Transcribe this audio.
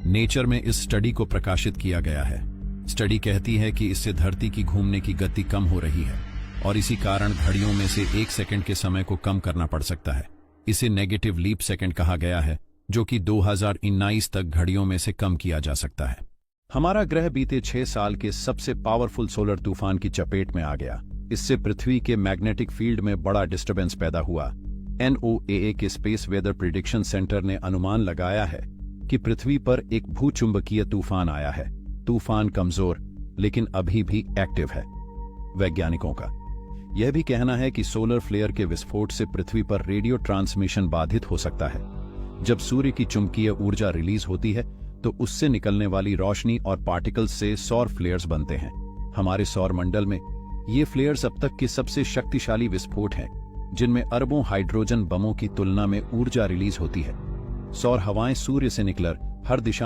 Nature में इस study को प्रकाशित किया गया है। स्टडी कहती है कि इससे धरती की घूमने की गति कम हो रही है और इसी कारण घड़ियों में से 1 सेकंड के समय को कम करना पड़ सकता है। इसे नेगेटिव लीप सेकंड कहा गया है, जो कि 2019 तक घड़ियों में से कम किया जा सकता है। हमारा ग्रह बीते 6 साल के सबसे पावरफुल सोलर तूफान की चपेट में आ गया। इससे पृथ्वी के मैग्नेटिक फील्ड में बड़ा डिस्टर्बेंस पैदा हुआ। NOAA के स्पेस वेदर प्रिडिक्शन सेंटर ने अनुमान लगाया है कि पृथ्वी पर एक भूचुंबकीय तूफान आया है। तूफान कमजोर लेकिन अभी भी एक्टिव है। वैज्ञानिकों का यह भी कहना है कि सोलर फ्लेयर के विस्फोट से पृथ्वी पर रेडियो ट्रांसमिशन बाधित हो सकता है। जब सूर्य की चुंबकीय ऊर्जा रिलीज होती है तो उससे निकलने वाली रोशनी और पार्टिकल्स से सौर फ्लेयर्स बनते हैं। हमारे सौर मंडल में ये फ्लेयर्स अब तक के सबसे शक्तिशाली विस्फोट हैं, जिनमें अरबों हाइड्रोजन बमों की तुलना में ऊर्जा रिलीज होती है। सौर हवाएं सूर्य से निकलकर हर दिशा